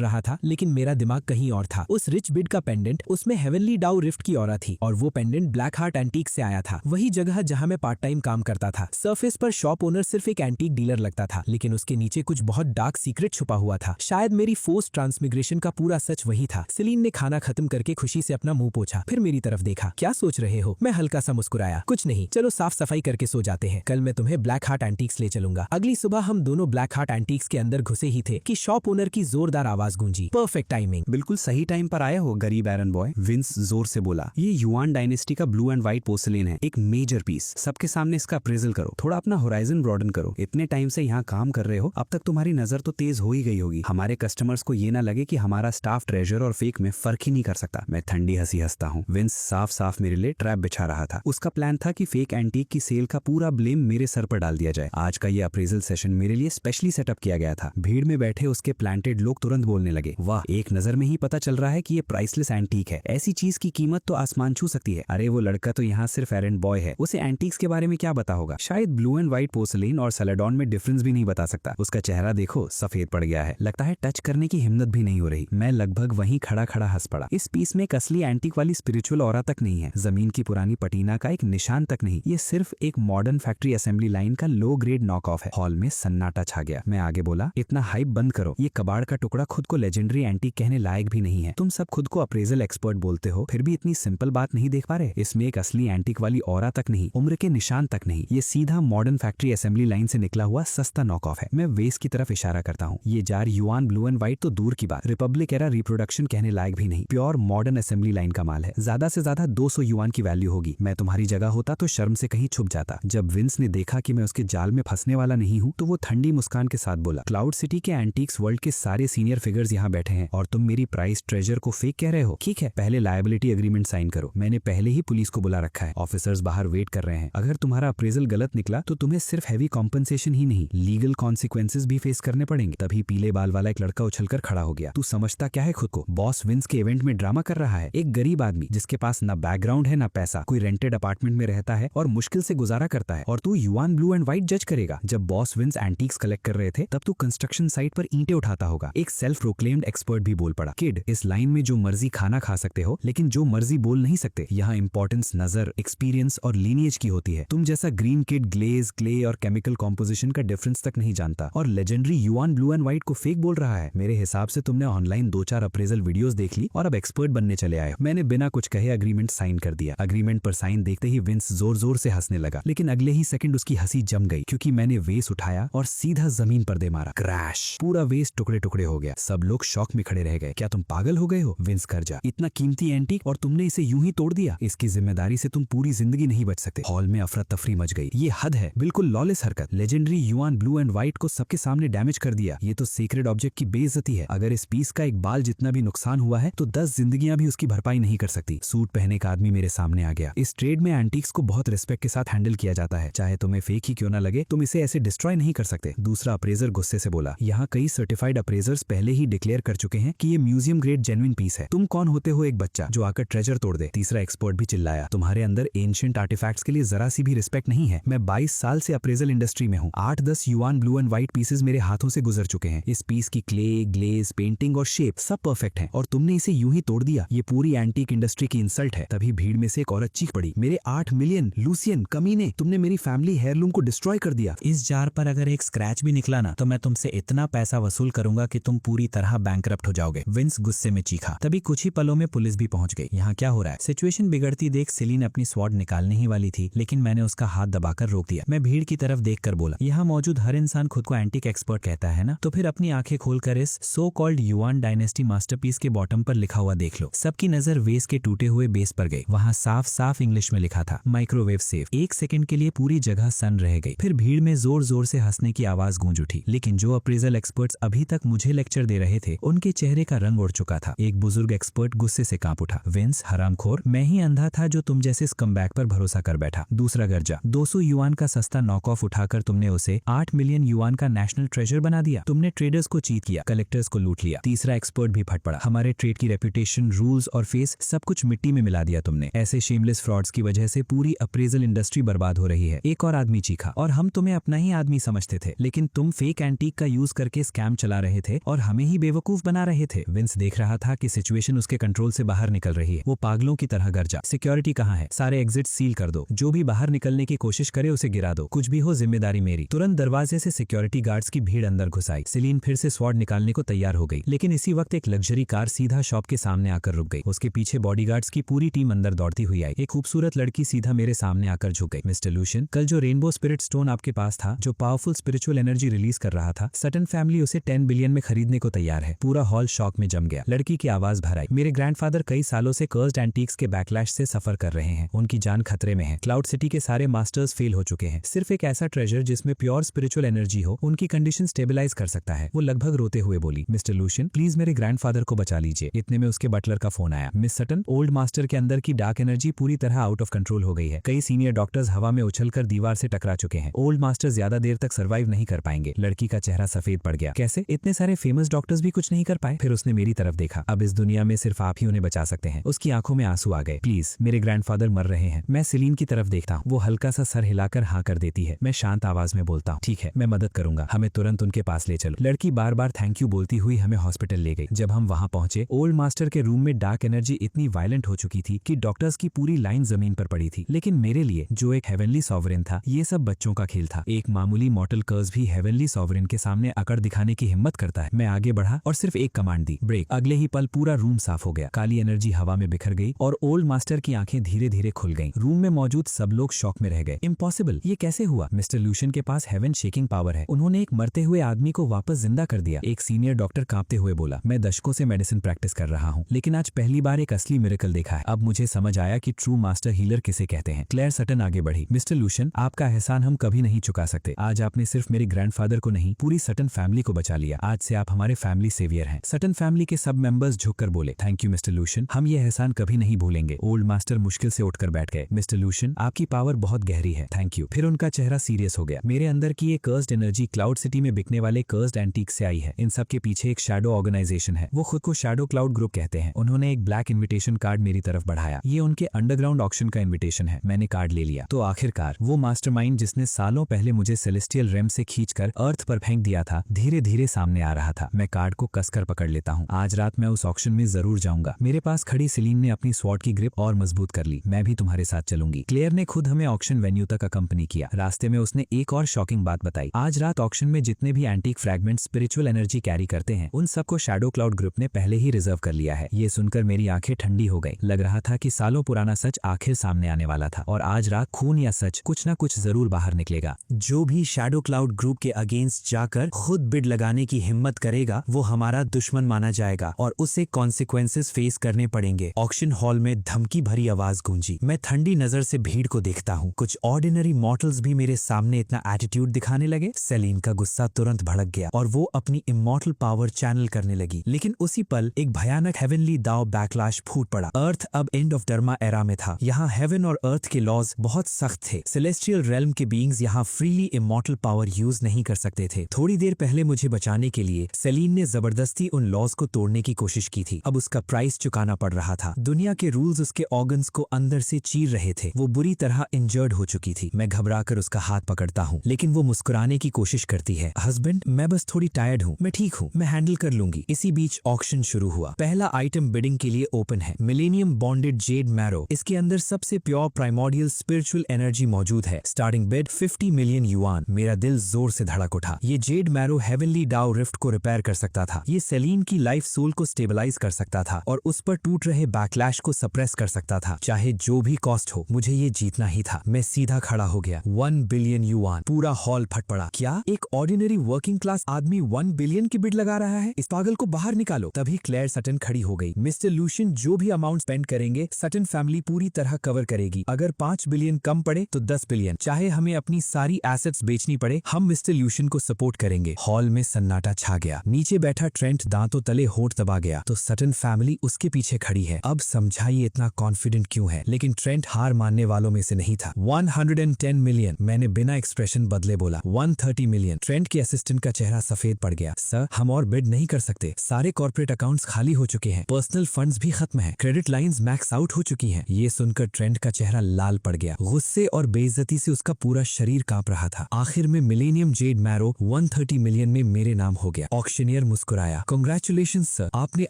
रहा था, लेकिन मेरा दिमाग कहीं और था। उस रिच बिड का पेंडेंट, उसमें हेवनली डाउ रिफ्ट की ऑरा थी, और वो पेंडेंट ब्लैक हार्ट एंटीक से आया था, वही जगह जहां मैं पार्ट टाइम काम करता था। सरफेस पर शॉप ओनर सिर्फ एक एंटीक डीलर लगता था, लेकिन उसके नीचे कुछ बहुत डार्क सीक्रेट छुपा हुआ था। शायद मेरी फोर्स ट्रांसमिग्रेशन का पूरा सच वही था। सेलिन ने खाना खत्म करके खुशी से अपना मुंह पोंछा, फिर मेरी तरफ देखा। क्या सोच रहे हो? मैं हल्का सा मुस्कुराया। कुछ नहीं, चलो साफ सफाई करके सो जाते हैं। कल मैं तुम्हें ब्लैक हार्ट एंटीक्स ले चलूंगा। अगली सुबह हम दोनों ब्लैक हार्ट एंटीक्स के अंदर घुसे ही थे कि शॉप ओनर की जोरदार आवाज गूंजी। Perfect timing. बिल्कुल सही टाइम पर आए हो गरीब एरन बॉय, विंस जोर से बोला। ये युआन डायनेस्टी का ब्लू एंड व्हाइट पोर्सिलेन है, एक मेजर पीस। सबके सामने इसका अप्रेजल करो, थोड़ा अपना होराइजन ब्रॉडन करो। इतने टाइम से यहाँ काम कर रहे हो, अब तक तुम्हारी नजर तो तेज हो ही गई होगी। हमारे कस्टमर्स को ये ना लगे कि हमारा स्टाफ ट्रेजर और फेक में फर्क ही नहीं कर सकता। मैं ठंडी हंसी हंसता हूँ। विंस साफ साफ मेरे लिए ट्रैप बिछा रहा था। उसका प्लान था कि फेक एंटीक की सेल का पूरा ब्लेम मेरे सर पर डाल दिया जाए। आज का ये अप्रेजल सेशन मेरे लिए स्पेशली सेटअप किया गया था। भीड़ में बैठे उसके प्लांटेड लोग तुरंत बोलने लगे, वाह, एक नजर में ही पता चल रहा है कि ये प्राइसलेस एंटीक है। ऐसी चीज की कीमत तो आसमान छू सकती है। अरे वो लड़का तो यहाँ सिर्फ एरन बॉय है, उसे एंटीक्स के बारे में क्या पता होगा। शायद ब्लू एंड व्हाइट पोर्सिलेन और सेलेडॉन में डिफरेंस भी नहीं बता सकता। उसका चेहरा देखो, सफेद पड़ गया है, लगता है टच करने की हिम्मत भी नहीं हो रही। मैं लगभग वहीं खड़ा खड़ा हंस पड़ा। इस पीस में एक असली एंटीक वाली स्पिरिचुअल ऑरा तक नहीं है, जमीन की पुरानी पटीना का एक निशान तक नहीं। ये सिर्फ एक मॉडर्न फैक्ट्री असेंबली लाइन का लो ग्रेड नॉक ऑफ है। हॉल में सन्नाटा छा गया। मैं आगे बोला, इतना हाइप बंद करो। ये कबाड़ का टुकड़ा खुद को लेजेंडरी एंटीक कहने लायक भी नहीं है। तुम सब खुद को अप्रेजल एक्सपर्ट बोलते हो, फिर भी इतनी सिंपल बात नहीं देख पा रहे। इसमें एक असली एंटीक वाली ऑरा तक नहीं, उम्र के निशान तक नहीं। ये सीधा मॉडर्न फैक्ट्री असेंबली लाइन से निकला हुआ सस्ता नॉक ऑफ है। मैं वेस्ट की तरफ इशारा करता हूँ। ये jar yuan blue and white तो दूर की बात, रिपब्लिक एरा रिप्रोडक्शन कहने लायक भी नहीं। प्योर मॉडर्न असेंबली लाइन का माल है। ज्यादा से ज्यादा 200 युआन की वैल्यू होगी। मैं तुम्हारी जगह होता तो शर्म से कहीं छुप जाता। जब विंस ने देखा कि मैं उसके जाल में फंसने वाला नहीं हूँ, तो वो ठंडी मुस्कान के साथ बोला, क्लाउड सिटी के एंटीक्स वर्ल्ड के सारे सीनियर फिगर्स यहाँ बैठे हैं और तुम मेरी प्राइस ट्रेजर को फेक कह रहे हो। ठीक है, पहले लायबिलिटी एग्रीमेंट साइन करो। मैंने पहले ही पुलिस को बुला रखा है, ऑफिसर्स बाहर वेट कर रहे हैं। अगर तुम्हारा अप्रेजल गलत निकला तो तुम्हें सिर्फ हैवी कॉम्पनसेशन ही नहीं, लीगल कॉन्सिक्वेंसेस भी फेस करने पड़ेंगे। तभी पीले बाल वाला एक लड़का उछलकर खड़ा हो गया। तू समझता क्या है खुद को? बॉस विंस के इवेंट में ड्रामा कर रहा है। एक गरीब आदमी जिसके पास ना बैकग्राउंड है ना पैसा, कोई रेंटेड अपार्टमेंट में रहता है और मुश्किल से गुजारा करता है, और तू युआन ब्लू एंड व्हाइट जज करेगा। जब बॉस विंस एंटीक्स कलेक्ट कर रहे थे तब तू कंस्ट्रक्शन साइट पर ईंटें उठाता होगा। एक सेल्फ प्रोक्लेम्ड एक्सपर्ट भी बोल पड़ा, किड, इस लाइन में जो मर्जी खाना खा सकते हो, लेकिन जो मर्जी बोल नहीं सकते। यहाँ इंपॉर्टेंस नजर, एक्सपीरियंस और लीनिएज की होती है। तुम जैसा ग्रीन किड ग्लेज, क्ले और केमिकल कॉम्पोजिशन का डिफरेंस तक नहीं जानता, और legendary yuan blue and white को फेक बोल रहा है। मेरे हिसाब से तुमने ऑनलाइन 2-4 अप्रेजल वीडियोस देख ली और अब एक्सपर्ट बनने चले आए। मैंने बिना कुछ कहे अग्रीमेंट साइन कर दिया। अग्रीमेंट पर साइन देखते ही विंस जोर जोर से हंसने लगा, लेकिन अगले ही सेकंड उसकी हंसी जम गई, क्योंकि मैंने वेस उठाया और सीधा जमीन पर दे मारा। क्रैश! पूरा वेस टुकड़े टुकड़े हो गया। सब लोग शॉक में खड़े रह गए। क्या तुम पागल हो गए हो? विंस कर जा, इतना कीमती एंटीक और तुमने इसे यूं ही तोड़ दिया। इसकी जिम्मेदारी से तुम पूरी जिंदगी नहीं बच सकते। हॉल में अफरा तफरी मच गई। ये हद है, बिल्कुल लॉलेस हरकत। Legendary yuan blue and white को सबके सामने डैमेज कर दिया। ये तो सीक्रेट ऑब्जेक्ट की बेइज्जती है। अगर इस पीस का एक बाल जितना भी नुकसान हुआ है तो 10 जिंदगियां भी उसकी भरपाई नहीं कर सकती। सूट पहने का आदमी मेरे सामने आ गया। इस ट्रेड में एंटीक्स को बहुत रिस्पेक्ट के साथ हैंडल किया जाता है। चाहे तुम्हें फेक ही क्यों ना लगे, तुम इसे ऐसे डिस्ट्रॉय नहीं कर सकते। दूसरा अप्रेजर गुस्से से बोला, यहाँ कई सर्टिफाइड अप्रेजर्स पहले ही डिक्लेयर कर चुके हैं कि ये म्यूजियम ग्रेड जेन्युइन पीस है। तुम कौन होते हो एक बच्चा जो आकर ट्रेजर तोड़ दे? तीसरा एक्सपर्ट भी चिल्लाया, तुम्हारे अंदर एंशिएंट आर्टिफैक्ट्स के लिए जरा सी भी रिस्पेक्ट नहीं है। मैं 22 साल से अप्रेजल इंडस्ट्री में हूँ। 8-10 yuan blue and white pieces मेरे हाथों से गुजर चुके हैं। इस पीस की क्ले, ग्लेज, पेंटिंग और शेप सब परफेक्ट है, और तुमने इसे यूं ही तोड़ दिया। ये पूरी एंटीक इंडस्ट्री की इंसल्ट है। तभी भीड़ में से एक औरत चीख पड़ी, मेरे 8 मिलियन! लूसियन, कमीने, तुमने मेरी फैमिली हेयरलूम को डिस्ट्रॉय कर दिया। इस जार पर अगर एक स्क्रैच भी निकला ना तो मैं तुमसे इतना पैसा वसूल करूंगा कि तुम पूरी तरह बैंकरप्ट हो जाओगे। विंस गुस्से में चीखा। तभी कुछ ही पलों में पुलिस भी पहुंच गई। यहाँ क्या हो रहा है? सिचुएशन बिगड़ती देख सेलिन अपनी स्वॉर्ड निकालने ही वाली थी, लेकिन मैंने उसका हाथ दबाकर रोक दिया। मैं भीड़ की तरफ देखकर बोला, यहाँ मौजूद हर इंसान खुद को एंटीक एक्सपर्ट कहता है ना, तो फिर अपनी आंखें खोलकर इस so called yuan dynasty masterpiece के बॉटम पर लिखा हुआ देख लो। सबकी नजर वेस के टूटे हुए बेस पर गई। वहाँ साफ साफ इंग्लिश में लिखा था, माइक्रोवेव सेफ। एक सेकंड के लिए पूरी जगह सन रह गई। फिर भीड़ में जोर जोर से हंसने की आवाज गूंज उठी, लेकिन जो अप्रेजल एक्सपर्ट्स अभी तक मुझे लेक्चर दे रहे थे उनके चेहरे का रंग उड़ चुका था। एक बुजुर्ग एक्सपर्ट गुस्से से कांप उठा, विंस हरामखोर, मैं ही अंधा था जो तुम जैसे स्कमबैग पर भरोसा कर बैठा। दूसरा गर्जा, 200 युआन का सस्ता नॉक ऑफ उठाकर तुमने उसे 8 मिलियन युआन का नेशनल ट्रेजर बना दिया। तुमने ट्रेडर्स को चीट किया, कलेक्टर्स को लूट लिया। तीसरा एक्सपर्ट भी फट पड़ा, हमारे ट्रेड की रेपुटेशन, रूल्स और फेस सब कुछ मिट्टी में मिला दिया तुमने। ऐसे शेमलेस फ्रॉड्स की वजह से पूरी अप्रेजल इंडस्ट्री बर्बाद हो रही है। एक और आदमी चीखा, और हम तुम्हें अपना ही आदमी समझते थे, लेकिन तुम फेक एंटी एंटीक का यूज करके स्कैम चला रहे थे और हमें ही बेवकूफ बना रहे थे। विंस देख रहा था कि सिचुएशन उसके कंट्रोल से बाहर निकल रही है। वो पागलों की तरह गरजा, सिक्योरिटी कहाँ है, सारे एग्जिट सील कर दो, जो भी बाहर निकलने की कोशिश करे उसे गिरा दो, कुछ भी हो जिम्मेदारी मेरी। तुरंत दरवाजे से सिक्योरिटी गार्ड्स की भीड़ अंदर घुस आई। सेलिन फिर से स्वॉर्ड निकालने को तैयार हो गई, लेकिन इसी वक्त एक लग्जरी कार सीधा शॉप के सामने आकर रुक गई। उसके पीछे बॉडीगार्ड्स की पूरी टीम अंदर दौड़ती हुई आई। एक खूबसूरत लड़की सीधा मेरे सामने आकर झुक गई। मिस्टर लूशियन, कल जो रेनबो स्पिरिट स्टोन आपके पास था, जो पावरफुल स्पिरिचुअल एनर्जी रिलीज कर रहा था, सटन फैमिली उसे 10 बिलियन में खरीदने को तैयार है। पूरा हॉल शॉक में जम गया। लड़की की आवाज भर आई। मेरे ग्रैंडफादर कई सालों से कर्स्ड एंटीक्स के बैकलैश से सफर कर रहे हैं। उनकी जान खतरे में है। क्लाउड सिटी के सारे मास्टर्स फेल हो चुके हैं। सिर्फ एक ऐसा ट्रेजर जिसमें प्योर स्पिरिचुअल एनर्जी हो उनकी कंडीशन स्टेबलाइज कर सकता है। वो लगभग रोते हुए बोली, मिस्टर लूशियन, प्लीज मेरे ग्रैंडफादर को बचा लीजिए। इतने में उसके बटलर का फोन आया। मिस सटन, ओल्ड मास्टर के अंदर की डार्क एनर्जी पूरी तरह आउट ऑफ कंट्रोल हो गई है। कई सीनियर डॉक्टर्स हवा में उछलकर दीवार से टकरा चुके हैं। ओल्ड मास्टर ज्यादा देर तक सर्वाइव नहीं कर पाएंगे। लड़की का चेहरा सफेद पड़ गया। कैसे? इतने सारे फेमस डॉक्टर्स भी कुछ नहीं कर पाए? फिर उसने मेरी तरफ देखा। अब इस दुनिया में सिर्फ आप ही उन्हें बचा सकते हैं। उसकी आंखों में आंसू आ गए। प्लीज, मेरे ग्रैंडफादर मर रहे हैं। मैं सेलिन की तरफ देखता हूँ। वो हल्का सा सर हिलाकर हाँ कर देती है। मैं शांत आवाज में बोलता हूँ, ठीक है, मैं मदद करूंगा। हमें तुरंत उनके पास ले चलो। लड़की बार बार थैंक यू बोलती हुई हमें हॉस्पिटल ले गई। जब हम वहां पहुंचे, ओल्ड मास्टर के रूम में डार्क एनर्जी इतनी वायलेंट हो चुकी थी कि डॉक्टर्स की पूरी लाइन जमीन पर पड़ी थी। लेकिन मेरे लिए, जो एक हेवनली सॉवरेन था, ये सब बच्चों का खेल था। एक मामूली मॉर्टल कर्स भी हेवनली सॉवरेन के सामने अकड़ दिखाने की हिम्मत करता है। मैं आगे बढ़ा और सिर्फ एक कमांड दी, ब्रेक। अगले ही पल पूरा रूम साफ हो गया। काली एनर्जी हवा में बिखर गई और ओल्ड मास्टर की आंखें धीरे धीरे खुल गईं। रूम में मौजूद सब लोग शॉक में रह गए। इम्पॉसिबल, ये कैसे हुआ? मिस्टर लूशियन के पास हेवन शेकिंग पावर है। उन्होंने एक मरते हुए आदमी को वापस जिंदा कर दिया। एक सीनियर डॉक्टर कांपते हुए बोला, मैं दशकों से मेडिसिन प्रैक्टिस कर रहा हूँ, लेकिन आज पहली बार एक असली मिरेकल देखा है। अब मुझे समझ आया कि ट्रू मास्टर हीलर किसे कहते हैं। क्लेयर सटन आगे बढ़ी। मिस्टर लूशियन, आपका एहसान हम कभी नहीं चुका सकते। आज आपने सिर्फ मेरे ग्रैंडफादर को नहीं, पूरी सटन फैमिली को बचा लिया। आज से आप हमारे फैमिली सेवियर हैं। सटन फैमिली के सब मेंबर्स झुककर बोले, थैंक यू मिस्टर लूशियन, हम ये एहसान कभी नहीं भूलेंगे। ओल्ड मास्टर मुश्किल से उठकर बैठ गए। मिस्टर लूशियन, आपकी पावर बहुत गहरी है, थैंक यू। फिर उनका चेहरा सीरियस हो गया। मेरे अंदर की ये कर्स्ड एनर्जी क्लाउड सिटी में बिकने वाले कर्स्ड एंटीक से आई है। इन सब के पीछे एक शैडो ऑर्गेनाइजेशन है। वो खुद को शैडो क्लाउड ग्रुप कहते हैं। उन्होंने एक ब्लैक इन्विटेशन कार्ड मेरी तरफ बढ़ाया। ये उनके अंडरग्राउंड ऑक्शन का इन्विटेशन है। मैंने कार्ड ले लिया। तो आखिरकार वो मास्टरमाइंड जिसने सालों पहले मुझे सेलेस्टियल रेम से खींचकर अर्थ पर फेंक दिया था, धीरे धीरे सामने आ रहा था। मैं कार्ड को कसकर पकड़ लेता हूँ। आज रात मैं उस ऑक्शन में जरूर जाऊंगा। मेरे पास खड़ी सेलिन ने अपनी स्वॉर्ड की ग्रिप और मजबूत कर ली। मैं भी तुम्हारे साथ चलूंगी। क्लेयर ने खुद हमें ऑक्शन वेन्यू तक अकंपनी किया। रास्ते में उसने एक और शॉकिंग बात बताई। आज रात ऑक्शन में जितने भी antique fragment spiritual energy carry करते हैं, उन सबको शैडो क्लाउड ग्रुप ने पहले ही रिजर्व कर लिया है। ये सुनकर मेरी आंखें ठंडी हो गई। लग रहा था कि सालों पुराना सच आखिर सामने आने वाला था और आज रात खून या सच, कुछ ना कुछ जरूर बाहर निकलेगा। जो भी शैडो क्लाउड ग्रुप के अगेंस्ट जाकर खुद बिड लगाने की हिम्मत करेगा, वो हमारा दुश्मन माना जाएगा और उसे कॉन्सिक्वेंसेस फेस करने पड़ेंगे। ऑक्शन हॉल में धमकी भरी आवाज गूंजी। मैं ठंडी नजर से भीड़ को देखता हूँ। कुछ ऑर्डिनरी मॉर्टल्स भी मेरे सामने इतना एटीट्यूड दिखाने लगे। सेलिन का गुस्सा तुरंत भड़क गया और वो अपनी इमॉर्टल पावर चैनल करने लगी। लेकिन उसी पल एक भयानक हेवनली दाव बैकलैश फूट पड़ा। अर्थ अब एंड ऑफ डर्मा एरा में था। यहाँ हेवन और अर्थ के लॉज बहुत सख्त थे। सेलेस्टियल रेल्म के बीइंग्स यहाँ फ्रीली इमॉर्टल पावर यूज नहीं कर सकते थे। थोड़ी देर पहले मुझे बचाने के लिए सेलिन ने जबरदस्ती उन लॉज को तोड़ने की कोशिश की थी। अब उसका प्राइस चुकाना पड़ रहा था। दुनिया के रूल्स उसके ऑर्गन्स को अंदर से चीर रहे थे। वो बुरी तरह इंजर्ड हो चुकी थी। मैं घबराकर उसका हाथ पकड़ता हूँ, लेकिन वो मुस्कुराने की कोशिश करती है। हस्बैंड, मैं बस थोड़ी टायर्ड हूँ, मैं ठीक हूँ, मैं हैंडल कर लूंगी। इसी बीच ऑक्शन शुरू हुआ। पहला आइटम बिडिंग के लिए ओपन है। Millennium bonded Z marrow. इसके अंदर सबसे प्योर प्राइमोर्डियल स्पिरिचुअल एनर्जी मौजूद है। Starting bid 50 million yuan. मेरा दिल जोर से धड़क उठा। ये जेड मैरो हेवनली डाउ रिफ्ट को रिपेयर कर सकता था। ये सेलिन की लाइफ सोल को स्टेबलाइज कर सकता था और उस पर टूट रहे बैकलैश को सप्रेस कर सकता था। चाहे जो भी कॉस्ट हो, मुझे ये जीतना ही था। मैं सीधा खड़ा हो गया। 1 बिलियन युआन। पूरा हॉल फट पड़ा। क्या एक ऑर्डिनरी वर्किंग क्लास आदमी 1 बिलियन की बिड लगा रहा है? इस पागल को बाहर निकालो। तभी क्लेयर सटन खड़ी हो गई। मिस्टर लूशियन, जो भी अमाउंट स्पेंड करेंगे, सटन फैमिली पूरी तरह कवर करेगी। अगर 5 बिलियन कम पड़े तो 10 बिलियन। चाहे हमें अपनी सारी एसेट्स बेचनी पड़े, हम मिस्टर लूशियन को सपोर्ट करेंगे। हॉल में सन्नाटा छा गया। नीचे बैठा ट्रेंट दांतों तले होठ दबा गया। तो सटन फैमिली उसके पीछे खड़ी है। अब समझाइए इतना कॉन्फिडेंट क्यों है। लेकिन ट्रेंट हार मानने वालों में से नहीं था। 110 मिलियन। मैंने बिना एक्सप्रेशन बदले बोला। 130 मिलियन। ट्रेंट के असिस्टेंट का चेहरा सफेद पड़ गया। सर, हम और बिड नहीं कर सकते। सारे कॉर्पोरेट अकाउंट्स खाली हो चुके हैं। पर्सनल फंड्स भी खत्म हैं। क्रेडिट लाइंस मैक्स आउट हो चुकी हैं। ये सुनकर ट्रेंट का चेहरा लाल पड़ गया। गुस्से और बेइज्जती से उसका पूरा शरीर कांप रहा था। आखिर में मिलेनियम जेड मैरो 130 मिलियन में मेरे नाम हो गया। ऑक्शनियर मुस्कुराया। कांग्रेचुलेशन सर, आपने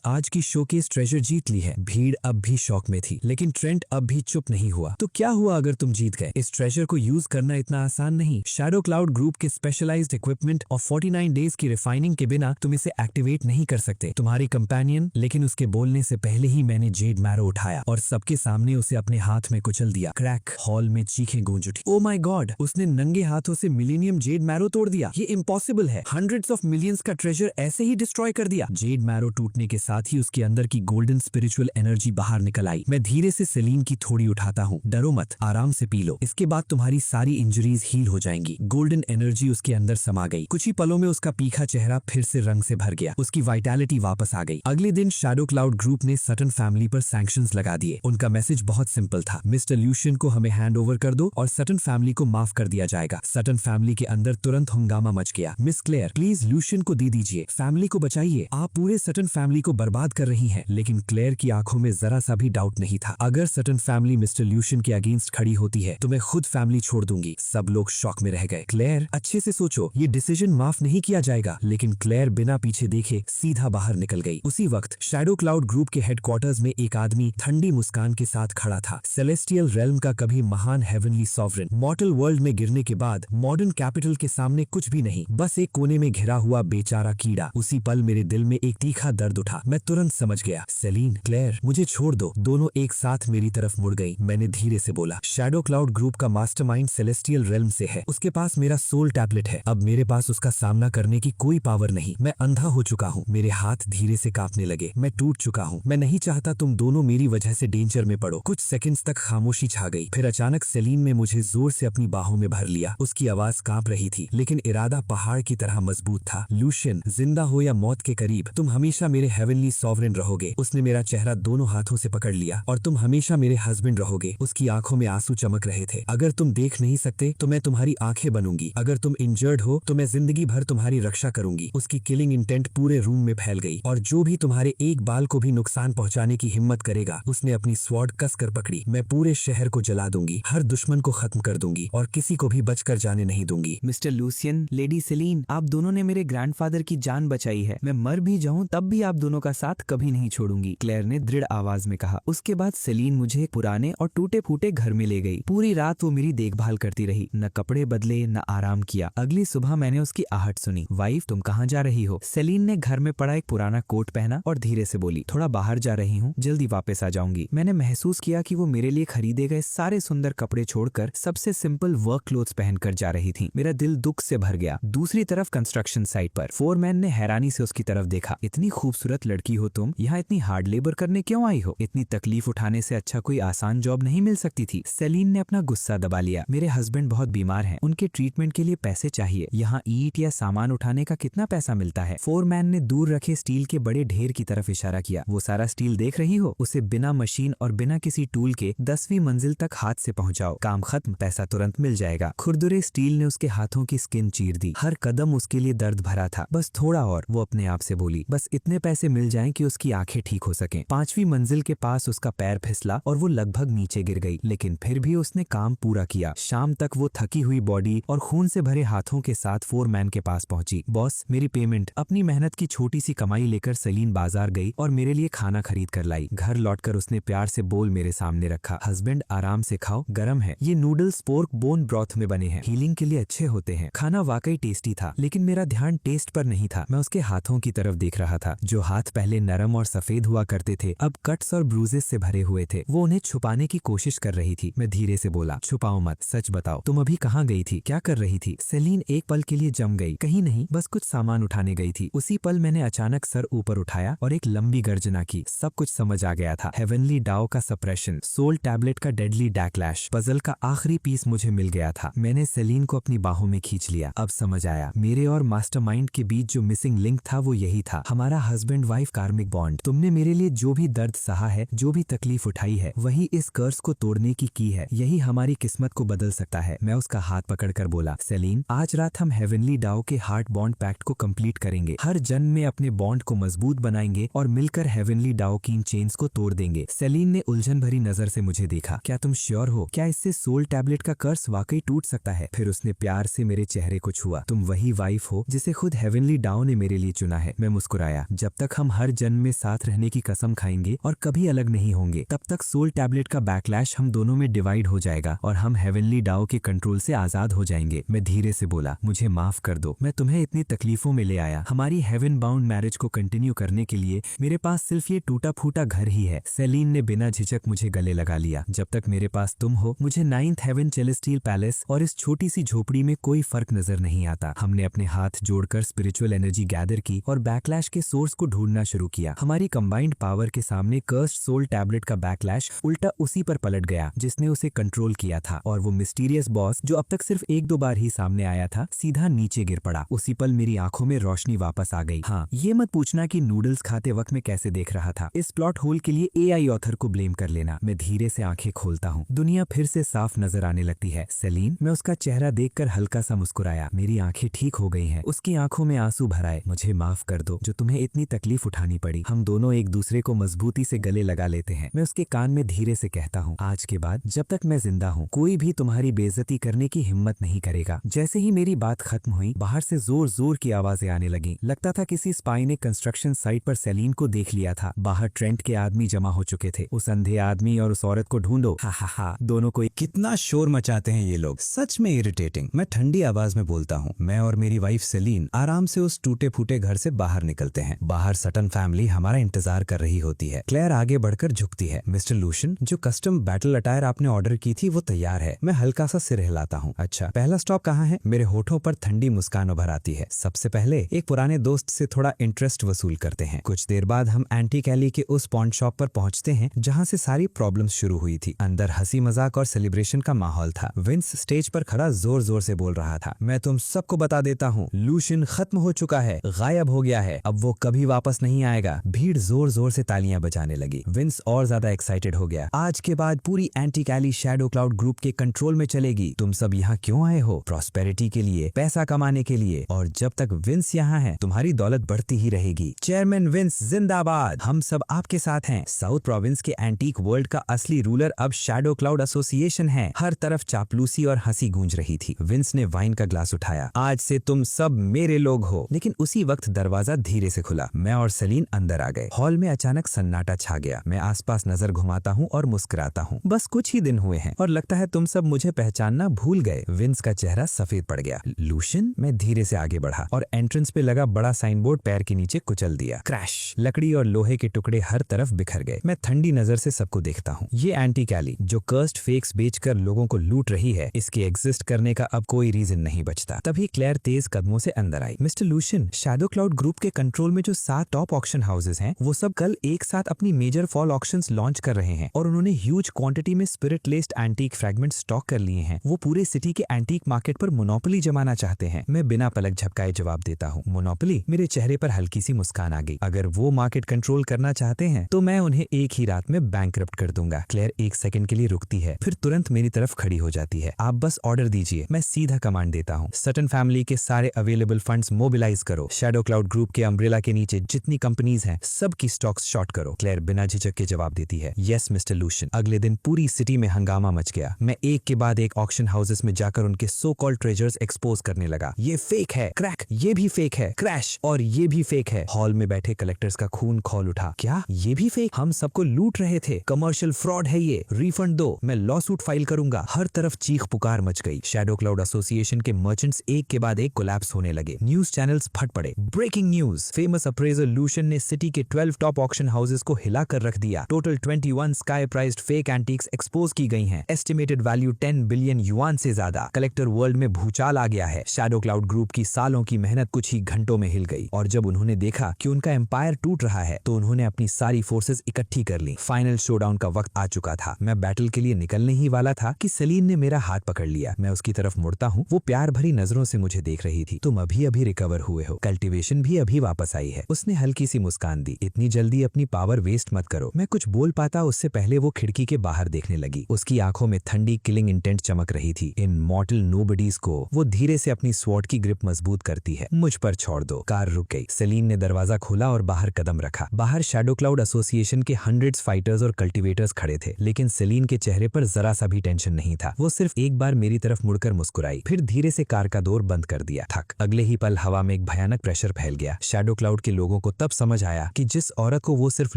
आज की शोकेस ट्रेजर जीत ली है। भीड़ अब भी शॉक में थी, लेकिन ट्रेंट अब भी चुप नहीं हुआ। तो क्या हुआ अगर तुम जीत गए? इस ट्रेजर को यूज करना इतना आसान नहीं। शैडो क्लाउड ग्रुप के स्पेशलाइज्ड इक्विपमेंट और 49 डेज की रिफाइनिंग के बिना तुम इसे एक्टिवेट नहीं कर सकते। तुम्हारी कंपेनियन, लेकिन उसके बोलने से पहले ही मैंने जेड मैरो उठाया और सबके सामने उसे अपने हाथ में कुचल दिया। क्रैक। हॉल में चीखें गूंज उठी। ओ माय गॉड, उसने नंगे हाथों से मिलेनियम जेड मैरो तोड़ दिया। ये इम्पॉसिबल है। हंड्रेड्स ऑफ मिलियंस का ट्रेजर ऐसे ही डिस्ट्रॉय कर दिया। जेड मैरो टूटने के साथ ही उसके अंदर की गोल्डन स्पिरिचुअल एनर्जी बाहर निकल आई। मैं धीरे से सेलीन की थोड़ी उठाता हूँ। डरो मत, आराम से पी लो, इसके बाद तुम्हारी सारी इंजरीज हील हो जाएंगी। गोल्डन एनर्जी उसके अंदर समा गई। कुछ ही पलों में उसका पीखा चेहरा फिर से रंग से भर गया। उसकी वाइटैलिटी वापस आ गई। अगले दिन शैडो क्लाउड ग्रुप ने सटन फैमिली पर सैंक्शंस लगा दिए। उनका मैसेज बहुत सिंपल था, मिस्टर ल्यूशियन को हमें हैंड ओवर कर दो और सटन फैमिली को माफ कर दिया जाएगा। सटन फैमिली के अंदर तुरंत हंगामा मच गया। मिस क्लेयर, प्लीज ल्यूशियन को दे दीजिए, फैमिली को बचाइए। आप पूरे सटन फैमिली को बर्बाद कर रही हैं। लेकिन क्लेयर की आंखों में जरा सा भी डाउट नहीं था। अगर सटन फैमिली मिस्टर ल्यूशियन के अगेंस्ट खड़ी होती है तो मैं खुद फैमिली छोड़ दूंगी। सब लोग शॉक में रह गए। क्लेयर, अच्छे से सोचो, ये डिसीजन माफ नहीं किया जाएगा। लेकिन क्लेयर बिना पीछे देखे सीधा बाहर निकल गई। उसी वक्त शैडो क्लाउड ग्रुप के हेडक्वार्टर्स में एक आदमी ठंडी मुस्कान के साथ खड़ा था। सेलेस्टियल रेल्म का कभी महान हेवनली सॉवरेन मॉर्टल वर्ल्ड में गिरने के बाद मॉडर्न कैपिटल के सामने कुछ भी नहीं, बस एक कोने में घिरा हुआ बेचारा कीड़ा। उसी पल मेरे दिल में एक तीखा दर्द उठा। मैं तुरंत समझ गया। सेलीन, क्लेयर, मुझे छोड़ दो। दोनों एक साथ मेरी तरफ मुड़ गई। मैंने धीरे से बोला, शैडो क्लाउड ग्रुप का मास्टरमाइंड सेलेस्टियल रेल्म से है। उसके पास मेरा सोल टैबलेट है। अब मेरे पास उसका सामना करने की कोई पावर नहीं। मैं अंधा हो चुका हूँ। मेरे हाथ धीरे से कांपने लगे। मैं टूट चुका हूँ। मैं नहीं चाहता तुम दोनों मेरी वजह से डेंजर में पड़ो। कुछ सेकंड्स तक खामोशी छा गई। फिर अचानक सेलीन ने मुझे जोर से अपनी बाहों में भर लिया। उसकी आवाज कांप रही थी, लेकिन इरादा पहाड़ की तरह मजबूत था। ल्यूशियन, जिंदा हो या मौत के करीब, तुम हमेशा मेरे हेवनली सॉवरेन रहोगे। उसने मेरा चेहरा दोनों हाथों से पकड़ लिया। और तुम हमेशा मेरे हस्बैंड रहोगे। उसकी आंखों में आंसू चमक रहे थे। अगर तुम देख नहीं सकते तो मैं तुम्हारी आंखें बनूंगी। अगर तुम इंजर्ड हो तो मैं जिंदगी भर तुम्हारी रक्षा करूंगी। उसकी किलिंग इंटेंट पूरे रूम में फैल गई। और जो भी तुम्हारे एक बाल को भी नुकसान पहुंचाने की हिम्मत करेगा, उसने अपनी स्वॉर्ड कसकर पकड़ी। मैं पूरे शहर को जला दूंगी, हर दुश्मन को खत्म कर दूंगी और किसी को भी बचकर जाने नहीं दूंगी। मिस्टर लूसियन, लेडी सेलीन, आप दोनों ने मेरे ग्रैंडफादर की जान बचाई है। मैं मर भी जाऊं तब भी आप दोनों का साथ कभी नहीं छोड़ूंगी, क्लेयर ने दृढ़ आवाज में कहा। उसके बाद सेलीन मुझे एक पुराने और टूटे फूटे घर में ले गई। पूरी रात वो मेरी देखभाल करती रही, न कपड़े बदले न आराम किया। अगली सुबह मैंने उसकी आहट सुनी। वाइफ, तुम कहाँ जा रही हो? सेलीन ने घर में पड़ा एक पुराना कोट पहना और धीरे से बोली, थोड़ा बाहर जा रही हूँ, जल्दी वापस आ जाऊंगी। मैंने महसूस किया कि वो मेरे लिए खरीदे गए सारे सुंदर कपड़े छोड़कर सबसे सिंपल वर्क क्लोथ्स पहनकर जा रही थी। मेरा दिल दुख से भर गया। दूसरी तरफ कंस्ट्रक्शन साइट पर फोरमैन ने हैरानी से उसकी तरफ देखा। इतनी खूबसूरत लड़की हो तुम, यहाँ इतनी हार्ड लेबर करने क्यों आई हो? इतनी तकलीफ उठाने से अच्छा कोई आसान जॉब नहीं मिल सकती थी? सेलीन ने अपना गुस्सा दबा लिया। मेरे हस्बैंड बहुत बीमार हैं, उनके ट्रीटमेंट के लिए पैसे चाहिए। यहाँ ईंट या सामान उठाने का कितना पैसा मिलता है? फोरमैन ने दूर रखे स्टील के बड़े ढेर की तरफ इशारा किया। वो सारा स्टील देख रही हो? उसे बिना मशीन और बिना किसी टूल के 10वीं मंजिल तक हाथ से पहुंचाओ। काम खत्म, पैसा तुरंत मिल जाएगा। खुरदुरे स्टील ने उसके हाथों की स्किन चीर दी। हर कदम उसके लिए दर्द भरा था। बस थोड़ा और, वो अपने आप से बोली। बस इतने पैसे मिल जाएं कि उसकी आंखें ठीक हो सकें। 5वीं मंजिल के पास उसका पैर फिसला और वो लगभग नीचे गिर गई, लेकिन फिर भी उसने काम पूरा किया। शाम तक वो थकी हुई बॉडी और खून से भरे हाथों के साथ फोरमैन के पास पहुंची। बॉस, मेरी पेमेंट। अपनी मेहनत की छोटी सी कमाई लेकर सेलीन बाजार गई और मेरे लिए खाना खरीद कर लाई। घर लौटकर उसने प्यार से बोल मेरे सामने रखा, हस्बैंड आराम से खाओ, गरम है। ये नूडल्स पोर्क बोन ब्रॉथ में बने हैं, हीलिंग के लिए अच्छे होते हैं। खाना वाकई टेस्टी था, लेकिन मेरा ध्यान टेस्ट पर नहीं था। मैं उसके हाथों की तरफ देख रहा था। जो हाथ पहले नरम और सफेद हुआ करते थे, अब कट्स और ब्रूजेस से भरे हुए थे। वो उन्हें छुपाने की कोशिश कर रही थी। मैं धीरे से बोला, छुपाओ मत, सच बताओ, तुम अभी कहाँ गई थी, क्या कर रही थी? सेलीन एक पल के लिए जम गई। कहीं नहीं, बस कुछ सामान उठाने गई थी। उसी पल मैंने अचानक सर ऊपर उठाया और एक लंबी गर्जना की। सब कुछ समझ आ गया था। हेवनली डाओ का सप्रेशन, सोल टैबलेट का डेडली डैकलैश, पजल का आखिरी पीस मुझे मिल गया था। मैंने सेलीन को अपनी बाहों में खींच लिया। अब समझ आया, मेरे और मास्टरमाइंड के बीच जो मिसिंग लिंक था वो यही था, हमारा हस्बैंड वाइफ कार्मिक बॉन्ड। तुमने मेरे लिए जो भी दर्द सहा है, जो भी तकलीफ उठाई है, वही इस कर्स को तोड़ने की है। यही हमारी किस्मत को बदल सकता है। मैं उसका हाथ पकड़कर बोला, सेलीन, आज रात हम हेवनली डाओ के हार्ट बॉन्ड पैक्ट को कंप्लीट करेंगे। हर जन्म में अपने बॉन्ड को मजबूत बनाएंगे और मिलकर हेवनली डाओ की इन चेन्स को तोड़ देंगे। सेलीन ने उलझन भरी नजर से मुझे देखा। क्या तुम श्योर हो? क्या इससे सोल टैबलेट का कर्स वाकई टूट सकता है? फिर उसने प्यार से मेरे चेहरे को छुआ। तुम वही वाइफ हो जिसे खुद हेवनली डाओ ने मेरे लिए चुना है। मैं मुस्कुराया। जब तक हम हर जन्म में साथ रहने की कसम खाएंगे और कभी अलग नहीं होंगे, तब तक सोल टैबलेट का बैकलैश हम दोनों में डिवाइड हो जाएगा और हम हेवनली डाओ के कंट्रोल से आजाद हो जाएंगे। मैं धीरे से बोला, मुझे माफ कर दो, मैं तुम्हें इतनी तकलीफों में ले आया। हमारी हेवन बाउंड मैरिज को कंटिन्यू करने के लिए मेरे पास सिर्फ ये टूटा फूटा घर ही है। सेलीन ने बिना झिझक मुझे गले लगा लिया। जब तक मेरे पास तुम हो, मुझे 9th हेवन सेलेस्टियल पैलेस और इस छोटी सी झोपड़ी में कोई फर्क नजर नहीं आता। हमने अपने हाथ जोड़कर स्पिरिचुअल एनर्जी गैदर की और बैकलैश के सोर्स को ढूंढना शुरू किया। हमारी कंबाइंड पावर के सामने कर्स्ड सोल टैबलेट का बैकलैश उल्टा उसी पर पलट गया जिसने उसे कंट्रोल किया था, और वो मिस्टीरियस बॉस जो अब तक सिर्फ 1-2 बार ही सामने आया था, सीधा नीचे गिर पड़ा। उसी पल मेरी आंखों में रोशनी वापस आ गई। हाँ, ये मत पूछना कि नूडल्स खाते वक्त मैं कैसे देख रहा था। इस प्लॉट होल के लिए AI ऑथर को ब्लेम कर लेना। मैं धीरे से आंखें खोलता हूँ। दुनिया फिर से साफ नजर आने लगती है। सेलीन, मैं उसका चेहरा देखकर हल्का सा मुस्कुराया। मेरी आंखें ठीक हो गई हैं। उसकी आंखों में आंसू भर आए। मुझे माफ कर दो जो तुम्हें इतनी तकलीफ उठानी पड़ी। हम दोनों एक दूसरे को मजबूती से गले लगा लेते हैं। मैं उसके कान में धीरे से कहता हूँ, आज के बाद जब तक मैं जिंदा हूँ, कोई भी तुम्हारी बेइज्जती करने की हिम्मत नहीं करेगा। जैसे ही मेरी बात खत्म हुई, बाहर से जोर जोर की आवाजें आने लगी। लगता था किसी स्पाई ने कंस्ट्रक्शन साइट पर सेलीन को देख लिया था। बाहर ट्रेंट के आदमी जमा हो चुके थे। उस अंधे आदमी और उस औरत को ढूंढो। हा हा हा, दोनों को कितना शोर मचाते हैं ये लोग, सच में इरिटेटिंग। मैं ठंडी आवाज में बोलता हूँ। मैं और मेरी वाइफ सेलीन आराम से उस टूटे फूटे घर से बाहर निकलते हैं। बाहर सटन फैमिली हमारा इंतजार कर रही होती है। क्लेयर आगे बढ़कर झुकती है। मिस्टर लूशन, जो कस्टम बैटल अटायर आपने ऑर्डर की थी वो तैयार है। मैं हल्का सा सिर हिलाता हूँ। अच्छा, पहला स्टॉप कहाँ है? मेरे होठों पर ठंडी मुस्कान उभर आती है। सबसे पहले एक पुराने दोस्त से थोड़ा इंटरेस्ट वसूल करते हैं। कुछ देर बाद हम एंटीक एली के उस पॉन्ड शॉप पर पहुंचते हैं जहाँ से सारी प्रॉब्लम्स शुरू हुई थी। अंदर हंसी मजाक और सेलिब्रेशन का माहौल था। विंस स्टेज पर खड़ा जोर जोर से बोल रहा था, मैं तुम सबको बता देता हूँ, लूशन खत्म हो चुका है, गायब हो गया है, अब वो कभी वापस नहीं आएगा। भीड़ जोर जोर से तालियां बजाने लगी। विंस और ज्यादा एक्साइटेड हो गया। आज के बाद पूरी Antique Alley Shadow Cloud group के कंट्रोल में चलेगी। तुम सब यहाँ क्यों आए हो? प्रॉस्पेरिटी के लिए, पैसा कमाने के लिए, और जब तक विंस यहाँ है तुम्हारी दौलत बढ़ती ही रहेगी। चेयरमैन विंस जिंदाबाद, हम सब आपके साथ हैं। साउथ प्रोविंस के एंटीक वर्ल्ड का असली रूलर अब शैडो क्लाउड एसोसिएशन है। हर तरफ चापलूसी और हंसी गूंज रही थी। विंस ने वाइन का ग्लास उठाया। आज से तुम सब मेरे लोग हो। लेकिन उसी वक्त दरवाजा धीरे से खुला। मैं और सेलीन अंदर आ गए। हॉल में अचानक सन्नाटा छा गया। मैं आसपास नजर घुमाता हूँ और मुस्कुराता हूँ। बस कुछ ही दिन हुए हैं और लगता है तुम सब मुझे पहचानना भूल गए। विंस का चेहरा सफेद पड़ गया। लूशन? मैं धीरे से आगे बढ़ा और एंट्रेंस पे लगा बड़ा साइन बोर्ड पैर के नीचे कुचल दिया। क्रैश! लकड़ी और लोहे के टुकड़े हर तरफ बिखर गए। मैं ठंडी नजर से सबको देखता हूँ। ये एंटीक एली जो कर्स्ड फेक्स बेचकर लोगों को लूट रही है, इसके एग्जिस्ट करने का अब कोई रीजन नहीं बचता। तभी क्लेयर तेज कदमों से अंदर आई। मिस्टर लूशन, शैडो क्लाउड ग्रुप के कंट्रोल में जो 7 टॉप ऑक्शन हाउसेस हैं, वो सब कल एक साथ अपनी मेजर फॉल ऑक्शंस लॉन्च कर रहे हैं और उन्होंने ह्यूज क्वांटिटी में स्पिरिट लेस्ड एंटीक फ्रैगमेंट स्टॉक कर लिए हैं। वो पूरे सिटी के एंटीक मार्केट पर मोनोपोली जमाना चाहते हैं। मैं बिना पलक झपकाए जवाब देता हूँ, मोनोपोली? मेरे चेहरे पर हल्की सी मुस्कान आ गई। अगर वो मार्केट कंट्रोल करना चाहते हैं तो मैं उन्हें एक ही रात में बैंकरप्ट कर दूंगा। क्लेयर एक सेकंड के लिए रुकती है, फिर तुरंत मेरी तरफ खड़ी हो जाती है। आप बस ऑर्डर दीजिए, मैं सीधा कमांड देता हूँ। सटन फैमिली के सारे अवेलेबल फंड्स मोबिलाइज करो। शैडो क्लाउड ग्रुप के अम्ब्रेला के नीचे जितनी कंपनीज हैं, सब की स्टॉक्स शॉर्ट करो। क्लेयर बिना झिझक के जवाब देती है, यस मिस्टर लूशन। अगले दिन पूरी सिटी में हंगामा मच गया। मैं एक के बाद एक ऑक्शन हाउसेस में जाकर उनके सो कॉल्ड ट्रेजर्स एक्सपोज करने लगा। ये फेक है, क्रैक, ये भी फेक है, क्रैश, और ये भी फेक है। हॉल में बैठे कलेक्टर्स का खून खौल उठा। क्या ये भी फेक? हम सबको लूट रहे थे, कमर्शियल फ्रॉड है ये, रिफंड दो, मैं लॉ सूट फाइल करूंगा। हर तरफ चीख पुकार मच गई। शैडो क्लाउड एसोसिएशन के मर्चेंट्स एक के बाद एक कोलैप्स होने लगे। न्यूज चैनल्स फट पड़े। ब्रेकिंग न्यूज, फेमस अप्रेजर लूशन ने सिटी के 12 टॉप ऑक्शन हाउसेस को हिलाकर रख दिया। Total 21 sky priced fake antiques expose की गई हैं। एस्टिमेटेड वैल्यू 10 बिलियन युआन से ज्यादा। कलेक्टर वर्ल्ड में भूचाल आ गया है। शैडो क्लाउड ग्रुप की सालों की मेहनत कुछ ही घंटों में हिल गई, और जब उन्होंने देखा कि उनका एम्पायर टूट रहा है तो उन्होंने अपनी सारी फोर्सेस इकट्ठी कर ली। फाइनल शोडाउन का वक्त आ चुका था। मैं बैटल के लिए निकलने ही वाला था कि सेलीन ने मेरा हाथ पकड़ लिया। मैं उसकी तरफ मुड़ता हूँ। वो प्यार भरी नजरों से मुझे देख रही थी। तुम अभी अभी रिकवर हुए हो, कल्टीवेशन भी अभी वापस आई है। उसने हल्की सी मुस्कान दी। इतनी जल्दी अपनी पावर वेस्ट मत करो। मैं कुछ बोल पाता उससे पहले वो खिड़की के बाहर देखने लगी। उसकी आंखों में ठंडी किलिंग इंटेंट चमक रही थी। इन मॉर्टल नोबडीज को वो धीरे से अपनी स्वॉर्ड की ग्रिप मजबूत करती है। मुझ पर छोड़ दो। कार रुक गई। सेलीन ने दरवाजा खोला और बाहर कदम रखा। बाहर शैडो क्लाउड एसोसिएशन के हंड्रेड्स फाइटर्स और कल्टीवेटर्स खड़े थे, लेकिन सेलीन के चेहरे पर जरा सा भी टेंशन नहीं था। वो सिर्फ एक बार मेरी तरफ मुड़कर मुस्कुराई, फिर धीरे से कार का डोर बंद कर दिया। थक अगले ही पल हवा में एक भयानक प्रेशर फैल गया। शैडो क्लाउड के लोगों को तब समझ आया कि जिस औरत को वो सिर्फ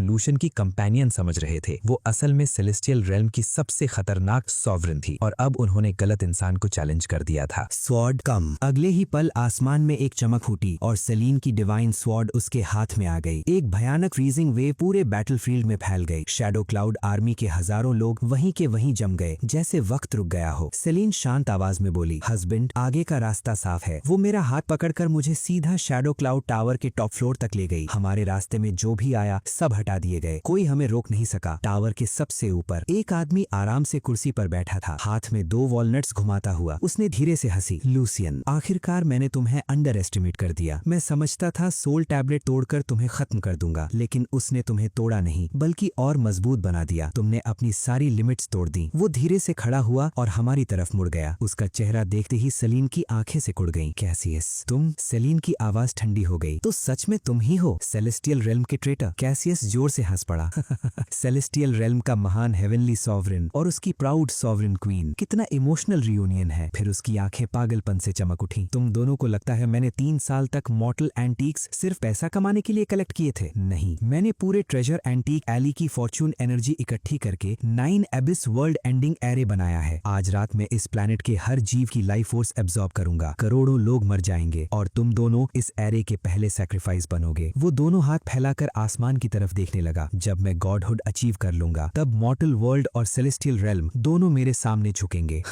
लूशन की कंपेनियन समझ रहे थे, वो असल में सेलेस्टियल रेल्म की सबसे खतरनाक सॉवरेन थी और अब उन्होंने गलत इंसान को चैलेंज कर दिया था। स्वॉर्ड कम। अगले ही पल आसमान में एक चमक फूटी और सेलीन की डिवाइन स्वॉर्ड उसके हाथ में आ गई। एक भयानक फ्रीजिंग वेव पूरे बैटलफील्ड में फैल गई। शैडो क्लाउड आर्मी के हजारों लोग वहीं के वहीं जम गए, जैसे वक्त रुक गया हो। सेलीन शांत आवाज में बोली, हस्बैंड, आगे का रास्ता साफ है। वो मेरा हाथ पकड़कर मुझे सीधा शैडो क्लाउड टावर के टॉप फ्लोर तक ले गई। हमारे रास्ते में जो भी आया सब हटा दिए गए, कोई हमें रोक नहीं सका। टावर के सबसे ऊपर एक आदमी आराम से कुर्सी पर बैठा था, हाथ में 2 वॉलनट्स घुमाता हुआ। उसने धीरे से हंसी, लूसियन, आखिरकार मैंने तुम्हें अंडर एस्टिमेट कर दिया। मैं समझता था सोल टैबलेट तोड़कर तुम्हें खत्म कर दूंगा, लेकिन उसने तुम्हें तोड़ा नहीं बल्कि और मजबूत बना दिया। तुमने अपनी सारी लिमिट्स तोड़ दी। वो धीरे से खड़ा हुआ और हमारी तरफ मुड़ गया। उसका चेहरा देखते ही सेलीन की आंखें सिकुड़ गईं। कैसियस, तुम? सेलीन की आवाज ठंडी हो गई। तो सच में तुम ही हो सेलेस्टियल रेल्म के ट्रेटर? कैसियस जोर से हंस पड़ा। सेलेस्टियल रेल्म का महान हेवनली सॉवरेन और उसकी प्राउड सॉवरेन क्वीन, कितना इमोशनल रियूनियन है। फिर उसकी आंखें पागलपन से चमक उठी। तुम दोनों को लगता है मैंने 3 साल तक मॉर्टल एंटीक्स सिर्फ पैसा कमाने के लिए कलेक्ट किए थे? नहीं, मैंने पूरे ट्रेजर एंटीक एली की फॉर्च्यून एनर्जी इकट्ठी करके 9 एबिस वर्ल्ड एंडिंग एरे बनाया है। आज रात मैं इस प्लैनेट के हर जीव की लाइफ फोर्स एब्जॉर्ब करूंगा। करोड़ों लोग मर जाएंगे और तुम दोनों इस एरे के पहले सैक्रिफाइस बनोगे। वो दोनों हाथ फैलाकर आसमान की तरफ देखने लगा। जब मैं गॉडहुड अचीव कर लूंगा तब मॉर्टल वर्ल्ड और सेलेस्टियल रेल्म दोनों मेरे सामने झुकेंगे।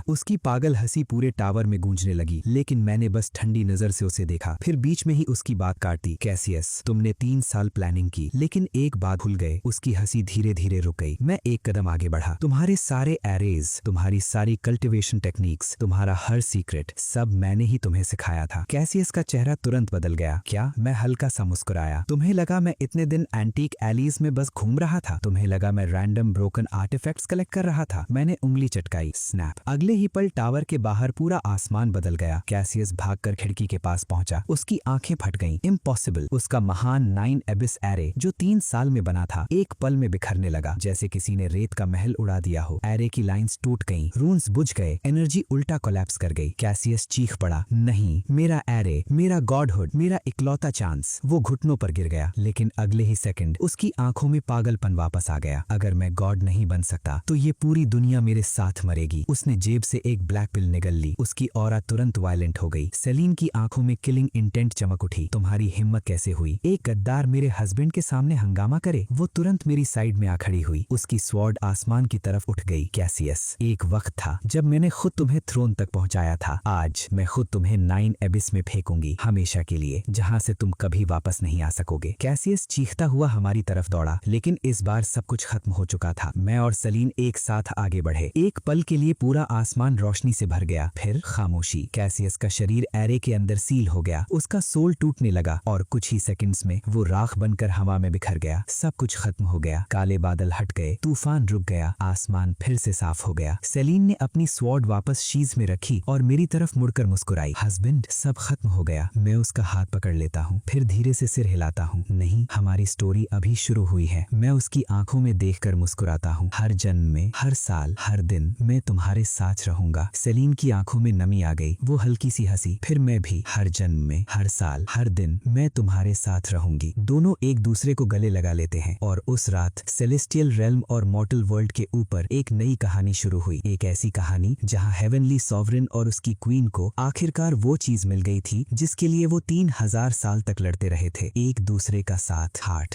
उसकी पागल हंसी पूरे टावर में गूंजने लगी, लेकिन मैंने बस ठंडी नजर से उसे देखा। फिर बीच में ही उसकी बात काट दी। कैसियस, तुमने 3 साल प्लानिंग की, लेकिन एक बात भूल गए। उसकी हंसी धीरे धीरे रुक गई। मैं एक कदम आगे बढ़ा। तुम्हारे सारे एरेज, तुम्हारी सारी कल्टिवेशन टेक्निक्स, तुम्हारा हर सीक्रेट, सब मैंने ही तुम्हें सिखाया था। कैसियस का चेहरा तुरंत बदल गया। क्या? मैं हल्का सा मुस्कुराया। तुम्हें लगा मैं इतने दिन एंटीक एलीज में बस घूम रहा था? तुम्हें लगा मैं रैंडम ब्रोकन आर्टिफैक्ट्स कलेक्ट कर रहा था? मैंने उंगली चटकाई। स्नैप। अगले ही पल टावर के बाहर पूरा आसमान बदल गया। कैसियस भागकर खिड़की के पास पहुंचा। उसकी आंखें फट गईं। इम्पॉसिबल। उसका महान 9 एबिस एरे जो 3 साल में बना था, एक पल में बिखरने लगा, जैसे किसी ने रेत का महल उड़ा दिया हो। एरे की लाइंस टूट गईं, रून्स बुझ गए, एनर्जी उल्टा कोलैप्स कर गई। कैसियस चीख पड़ा, नहीं, मेरा एरे, मेरा गॉडहुड, मेरा इकलौता चांस। वो घुटनों पर गिर गया, लेकिन अगले ही सेकंड उसकी आंखों में पागलपन वापस आ गया। अगर मैं गॉड नहीं बन सकता तो ये पूरी दुनिया मेरे साथ मरेगी। उसने जेब से एक ब्लैक पिल निगल ली। उसकी ऑरा तुरंत वायलेंट हो गई। सेलीन की आंखों में किलिंग इंटेंट चमक उठी। तुम्हारी हिम्मत कैसे हुई? एक गद्दार मेरे हस्बैंड के सामने हंगामा करे? वो तुरंत मेरी साइड में आ खड़ी हुई। उसकी स्वॉर्ड आसमान की तरफ उठ गई। कैसियस, एक वक्त था जब मैंने खुद तुम्हें थ्रोन तक पहुंचाया था। आज मैं खुद तुम्हें 9 एबिस में फेंकूंगी, हमेशा के लिए, जहां से तुम कभी वापस नहीं आ सकोगे। कैसियस चीखता हुआ हमारी तरफ दौड़ा, लेकिन इस बार सब कुछ खत्म हो चुका था। मैं और सेलीन एक साथ आगे बढ़े। एक पल के लिए पूरा आसमान रोशनी से भर गया, फिर खामोशी। कैसियस का शरीर एरे के अंदर सील हो गया। उसका सोल टूटने लगा और कुछ ही सेकंड्स में वो राख बनकर हवा में बिखर गया। सब कुछ खत्म हो गया। काले बादल हट गए, तूफान रुक गया, आसमान फिर से साफ हो गया। सेलीन ने अपनी स्वॉर्ड वापस शीज में रखी और मेरी तरफ मुड़कर मुस्कुराई। हस्बैंड, सब खत्म हो गया। मैं उसका हाथ पकड़ लेता हूँ, फिर धीरे से सिर हिलाता हूँ। नहीं, हमारी स्टोरी अभी शुरू हुई है। मैं उसकी आंखों में देखकर मुस्कुराता हूँ। हर जन्म में, हर साल, हर दिन मैं तुम्हारे साथ रहूंगा। सेलीन की आंखों में नमी आ गई। वो हल्की सी हंसी। फिर मैं भी, हर जन्म में, हर साल, हर दिन मैं तुम्हारे साथ रहूंगी। दोनों एक दूसरे को गले लगा लेते हैं और उस रात सेलेस्टियल रेल्म और मॉर्टल वर्ल्ड के ऊपर एक नई कहानी शुरू हुई। एक ऐसी कहानी जहां हेवनली सॉवरेन और उसकी क्वीन को आखिरकार वो चीज मिल गई थी जिसके लिए वो 3000 साल तक लड़ते रहे थे, एक दूसरे का साथ। हार्ट।